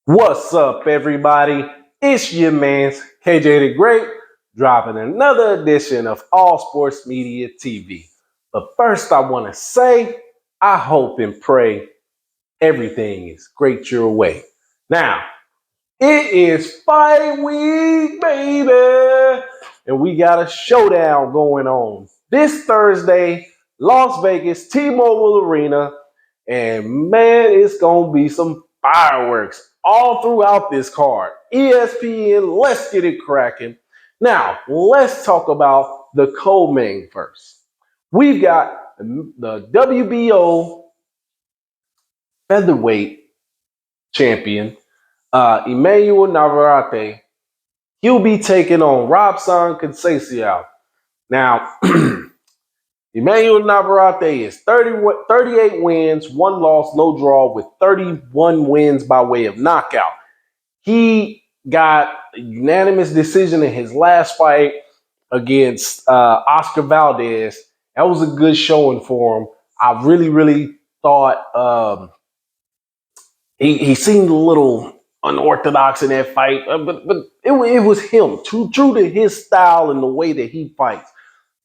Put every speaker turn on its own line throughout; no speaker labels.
What's up, everybody? It's your man's KJ the Great, dropping another edition of All Sports Media TV. But first, I want to say, I hope and pray everything is great your way. Now, it is fight week, baby, and we got a showdown going on this Thursday, Las Vegas, T-Mobile Arena, and man, it's gonna be some fireworks all throughout this card. ESPN, let's get it cracking. Now, let's talk about the co-main first. We've got the WBO featherweight champion, Emanuel Navarrete. He'll be taking on Robson Conceicao. Now, Emanuel Navarrete is 38 wins, one loss, no draw, with 31 wins by way of knockout. He got a unanimous decision in his last fight against Oscar Valdez. That was a good showing for him. I really thought he seemed a little unorthodox in that fight, but it was him, true to his style and the way that he fights.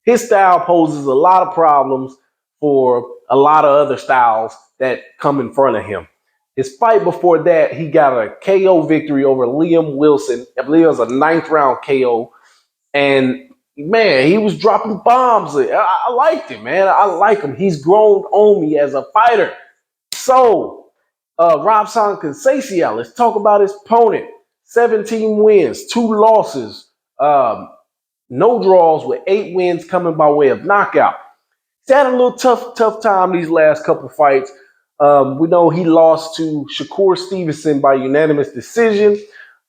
His style poses a lot of problems for a lot of other styles that come in front of him. His fight before that, he got a KO victory over Liam Wilson. I believe it was a 9th-round KO. And, man, he was dropping bombs. I liked him, man. I like him. He's grown on me as a fighter. So, Robson Conceicao, let's talk about his opponent. 17 wins, 2 losses. No draws with 8 wins coming by way of knockout. He's had a little tough time these last couple fights. We know he lost to Shakur Stevenson by unanimous decision.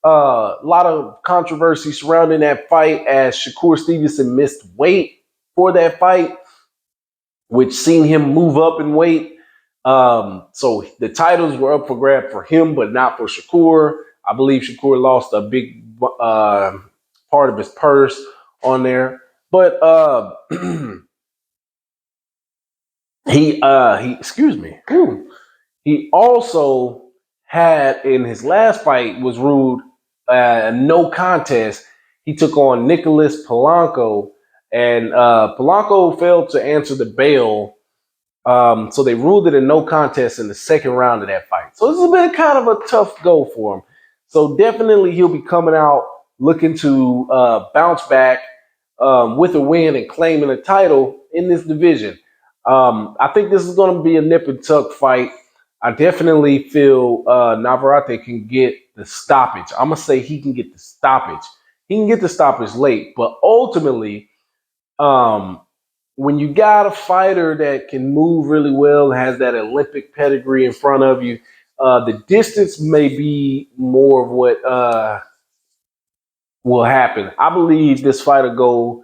A lot of controversy surrounding that fight as Shakur Stevenson missed weight for that fight, which seen him move up in weight. So the titles were up for grab for him, but not for Shakur. I believe Shakur lost a big part of his purse on there, but he excuse me. He also had in his last fight was ruled no contest. He took on Nicholas Polanco, and Polanco failed to answer the bail, so they ruled it a no contest in the second round of that fight. So this has been kind of a tough go for him. So definitely he'll be coming out looking to bounce back with a win and claiming a title in this division. I think this is going to be a nip and tuck fight. I definitely feel Navarrete can get the stoppage. I'm going to say he can get the stoppage. He can get the stoppage late, but ultimately, when you got a fighter that can move really well, has that Olympic pedigree in front of you, the distance may be more of what will happen. I believe this fight will go.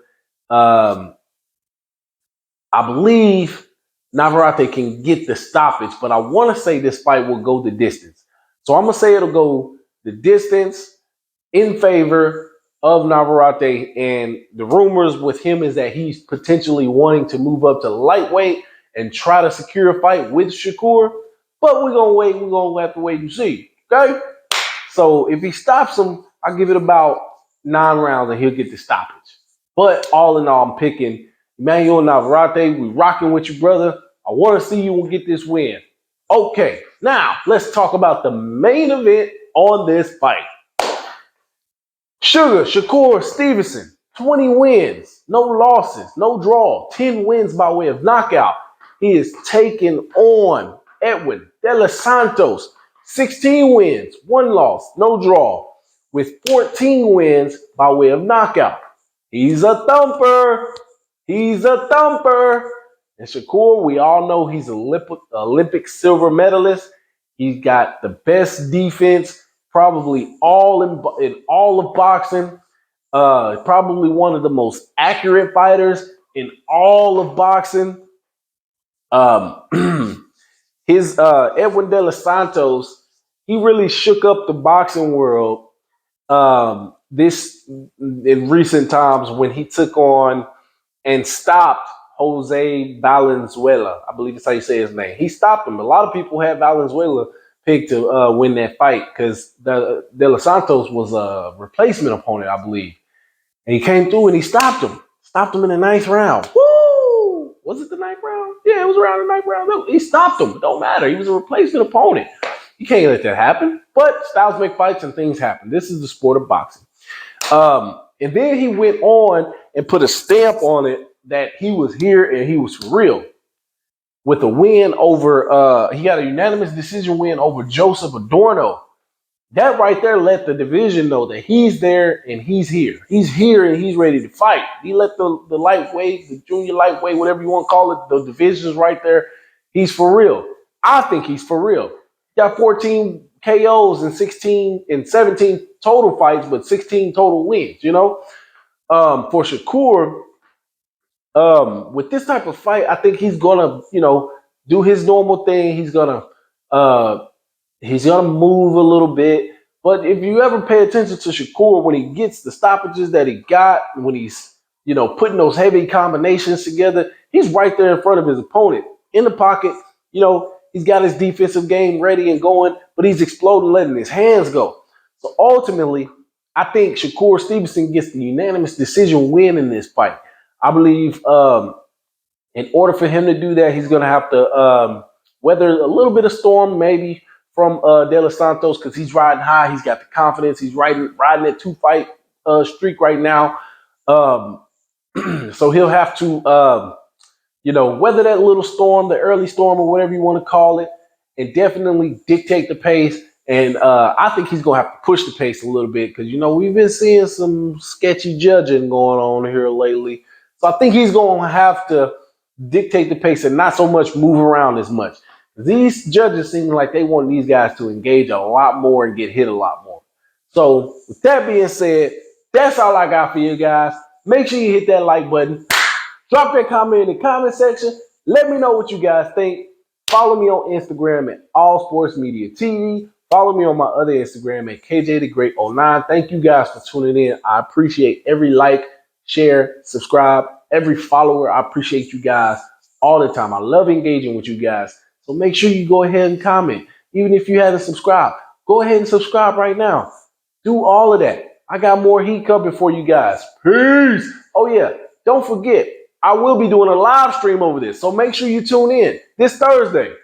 I believe Navarrete can get the stoppage, but I want to say this fight will go the distance. So I'm going to say it'll go the distance in favor of Navarrete. And the rumors with him is that he's potentially wanting to move up to lightweight and try to secure a fight with Shakur. But we're going to wait. We're going to have to wait and see. Okay? So if he stops him, I'll give it about 9 rounds and he'll get the stoppage. But all in all, I'm picking Emanuel Navarrete. We rocking with you, brother. I want to see you get this win. Okay, now let's talk about the main event on this fight. Shakur Stevenson, 20 wins, no losses, no draw, 10 wins by way of knockout. He is taking on Edwin Santos, 16 wins, 1 loss, no draw, with 14 wins by way of knockout. He's a thumper. He's a thumper. And Shakur, we all know he's an Olympic silver medalist. He's got the best defense, probably all in all of boxing. Probably one of the most accurate fighters in all of boxing. His Edwin De Los Santos, he really shook up the boxing world this in recent times when he took on and stopped Jose Valenzuela. I believe that's how you say his name. He stopped him. A lot of people had Valenzuela pick to win that fight because De Los Santos was a replacement opponent, I believe. And he came through and he stopped him. Stopped him in the ninth round. Woo! Was it the ninth round? Yeah, it was around the ninth round. No, he stopped him. It don't matter. He was a replacement opponent. You can't let that happen. But styles make fights and things happen. This is the sport of boxing. And then he went on and put a stamp on it that he was here and he was for real. With a win over, he got a unanimous decision win over Joseph Adorno. That right there let the division know that he's there and he's here. He's here and he's ready to fight. He let the lightweight, the junior lightweight, whatever you want to call it, the divisions right there. He's for real. I think he's for real. He got 14 KOs and 17 total fights, but 16 total wins, you know? For Shakur, with this type of fight, I think he's gonna, do his normal thing. He's gonna move a little bit. But if you ever pay attention to Shakur, when he gets the stoppages that he got, when he's, putting those heavy combinations together, he's right there in front of his opponent in the pocket. He's got his defensive game ready and going, but he's exploding, letting his hands go. So ultimately, I think Shakur Stevenson gets the unanimous decision win in this fight. I believe in order for him to do that, he's going to have to weather a little bit of storm, maybe from De Los Santos, because he's riding high. He's got the confidence. He's riding that 2-fight streak right now. So he'll have to, weather that little storm, the early storm or whatever you want to call it, and definitely dictate the pace. And I think he's going to have to push the pace a little bit because, we've been seeing some sketchy judging going on here lately. So I think he's going to have to dictate the pace and not so much move around as much. These judges seem like they want these guys to engage a lot more and get hit a lot more. So with that being said, that's all I got for you guys. Make sure you hit that like button. Drop that comment in the comment section. Let me know what you guys think. Follow me on Instagram at All Sports Media TV. Follow me on my other Instagram at KJ the Great09. Thank you guys for tuning in. I appreciate every like, share, subscribe, every follower. I appreciate you guys all the time. I love engaging with you guys. So make sure you go ahead and comment. Even if you haven't subscribed, go ahead and subscribe right now. Do all of that. I got more heat coming for you guys. Peace. Oh, yeah. Don't forget, I will be doing a live stream over this. So make sure you tune in this Thursday.